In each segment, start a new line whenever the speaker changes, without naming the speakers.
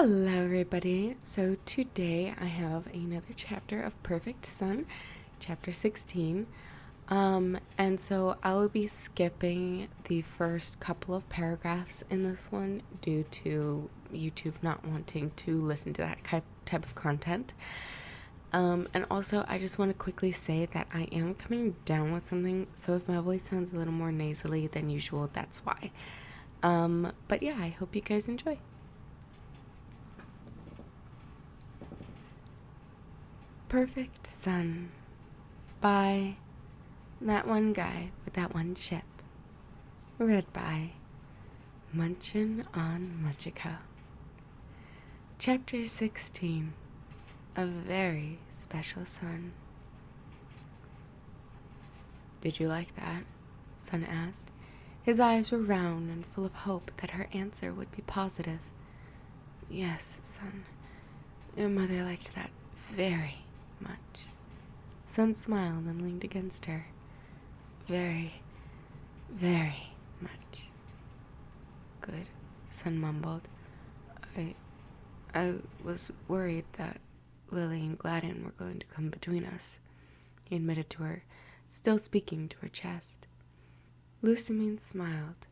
Hello everybody. So today I have another chapter of Perfect Sun, chapter 16. And so I'll be skipping the first couple of paragraphs in this one due to YouTube not wanting to listen to that type of content. And also I just want to quickly say that I am coming down with something, so if my voice sounds a little more nasally than usual, that's why. But yeah, I hope you guys enjoy. Perfect Sun by That One Guy with That One Ship. Read by Munchin on Munchico. Chapter 16. A Very Special Sun. Did you like that? Sun asked. His eyes were round and full of hope that her answer would be positive. Yes, Sun. Your mother liked that very much. Sun smiled and leaned against her. Very, very much. Good, Sun mumbled. I was worried that Lily and Gladden were going to come between us, he admitted to her, still speaking to her chest. Lusamine smiled,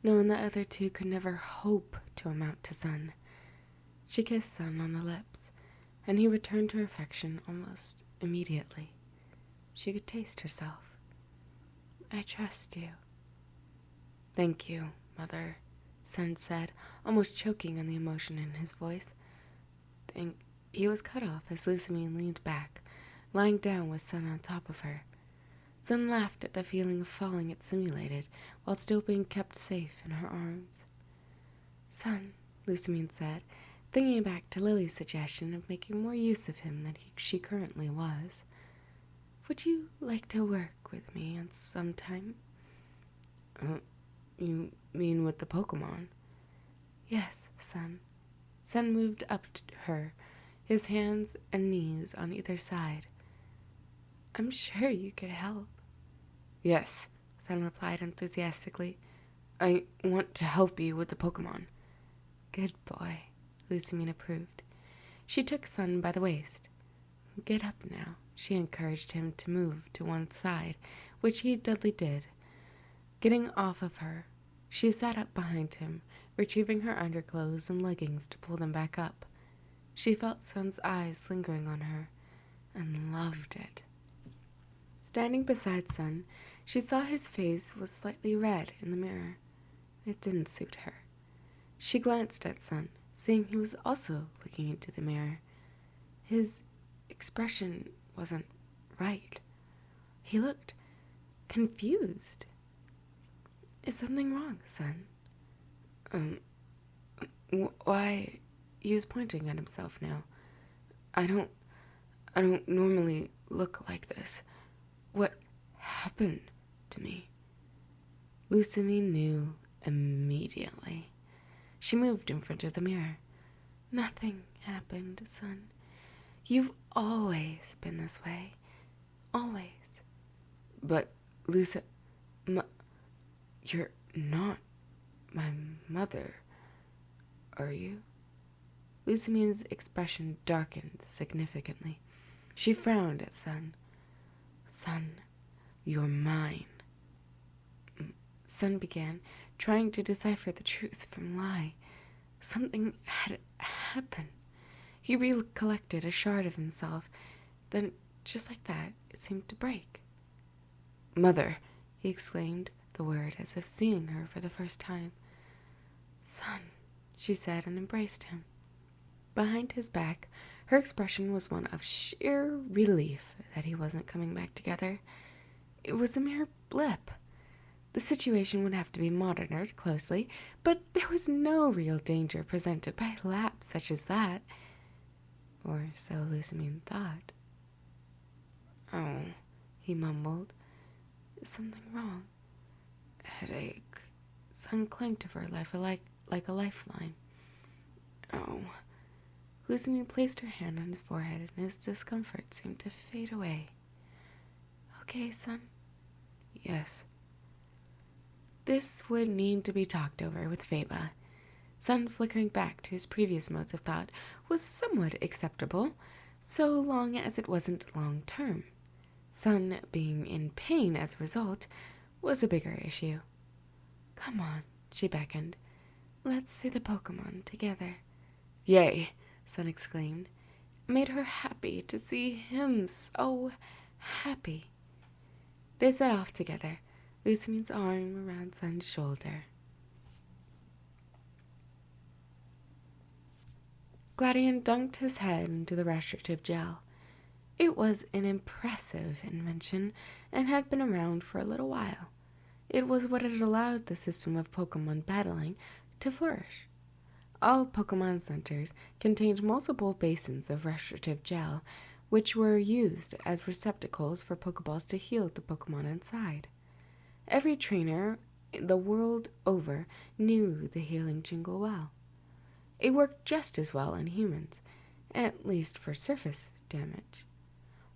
knowing the other two could never hope to amount to Sun. She kissed Sun on the lips, and he returned her affection almost immediately. She could taste herself. I trust you. Thank you, Mother, Sun said, almost choking on the emotion in his voice. He was cut off as Lusamine leaned back, lying down with Sun on top of her. Sun laughed at the feeling of falling it simulated, while still being kept safe in her arms. Sun, Lusamine said, thinking back to Lily's suggestion of making more use of him than she currently was. Would you like to work with me on some time? You mean with the Pokemon? Yes, Sun. Sun moved up to her, his hands and knees on either side. I'm sure you could help. Yes, Sun replied enthusiastically. I want to help you with the Pokemon. Good boy, Lusamine approved. She took Sun by the waist. Get up now, she encouraged him to move to one side, which he dully did. Getting off of her, she sat up behind him, retrieving her underclothes and leggings to pull them back up. She felt Sun's eyes lingering on her, and loved it. Standing beside Sun, she saw his face was slightly red in the mirror. It didn't suit her. She glanced at Sun, seeing he was also looking into the mirror. His expression wasn't right. He looked confused. Is something wrong, Sun? Why? He was pointing at himself now. I don't normally look like this. What happened to me? Lusamine knew immediately. She moved in front of the mirror. Nothing happened, Sun. You've always been this way. Always. But, you're not my mother, are you? Lusamine's expression darkened significantly. She frowned at Sun. Sun, you're mine. Sun began, trying to decipher the truth from lie. Something had happened. He recollected a shard of himself. Then, just like that, it seemed to break. Mother, he exclaimed the word as if seeing her for the first time. Sun, she said, and embraced him. Behind his back, her expression was one of sheer relief that he wasn't coming back together. It was a mere blip. The situation would have to be monitored closely, but there was no real danger presented by a lapse such as that. Or so Lusamine thought. Oh, he mumbled. Is something wrong? Headache. Sun clung to her like a lifeline. Oh. Lusamine placed her hand on his forehead, and his discomfort seemed to fade away. Okay, Sun? Yes. This would need to be talked over with Faba. Sun flickering back to his previous modes of thought was somewhat acceptable, so long as it wasn't long-term. Sun being in pain as a result was a bigger issue. Come on, she beckoned. Let's see the Pokemon together. Yay, Sun exclaimed. It made her happy to see him so happy. They set off together, Lucine's arm around Sun's shoulder. Gladian dunked his head into the restrictive gel. It was an impressive invention and had been around for a little while. It was what had allowed the system of Pokemon battling to flourish. All Pokemon centers contained multiple basins of restrictive gel, which were used as receptacles for Pokeballs to heal the Pokemon inside. Every trainer the world over knew the healing jingle well. It worked just as well in humans, at least for surface damage.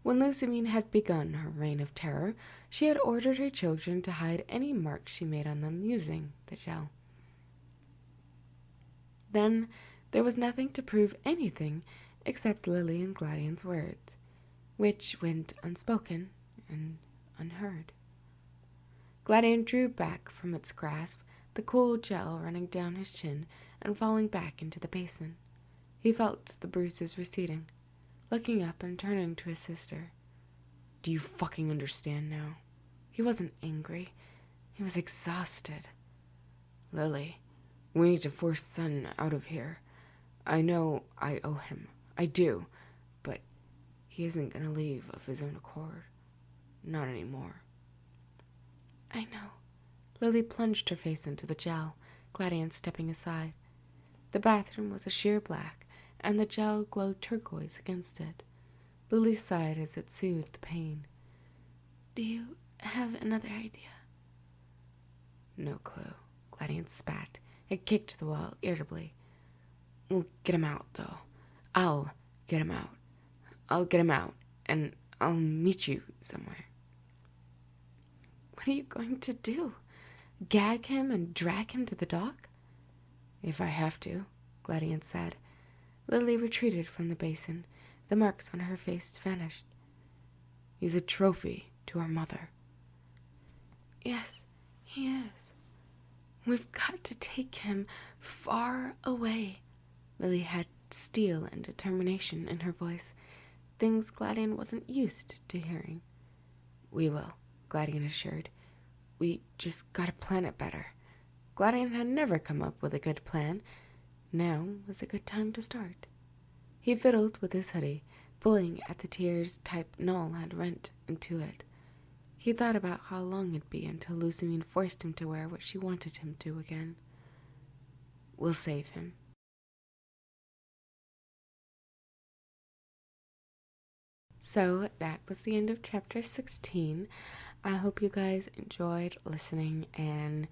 When Lucamine had begun her reign of terror, she had ordered her children to hide any marks she made on them using the gel. Then there was nothing to prove anything except Lily and Gladian's words, which went unspoken and unheard. Gladian drew back from its grasp, the cool gel running down his chin and falling back into the basin. He felt the bruises receding, looking up and turning to his sister. Do you fucking understand now? He wasn't angry. He was exhausted. Lily, we need to force Sun out of here. I know I owe him. I do. But he isn't going to leave of his own accord. Not anymore. I know. Lily plunged her face into the gel, Gladian stepping aside. The bathroom was a sheer black, and the gel glowed turquoise against it. Lily sighed as it soothed the pain. Do you have another idea? No clue. Gladian spat and kicked the wall irritably. We'll get him out, though. I'll get him out. I'll get him out, and I'll meet you somewhere. What are you going to do? Gag him and drag him to the dock? If I have to, Gladian said. Lily retreated from the basin. The marks on her face vanished. He's a trophy to our mother. Yes, he is. We've got to take him far away. Lily had steel and determination in her voice, things Gladian wasn't used to hearing. We will, Gladian assured. We just gotta plan it better. Gladian had never come up with a good plan. Now was a good time to start. He fiddled with his hoodie, pulling at the tears type Null had rent into it. He thought about how long it'd be until Lucamine forced him to wear what she wanted him to again. We'll save him. So that was the end of chapter 16. I hope you guys enjoyed listening, and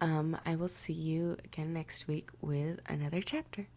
I will see you again next week with another chapter.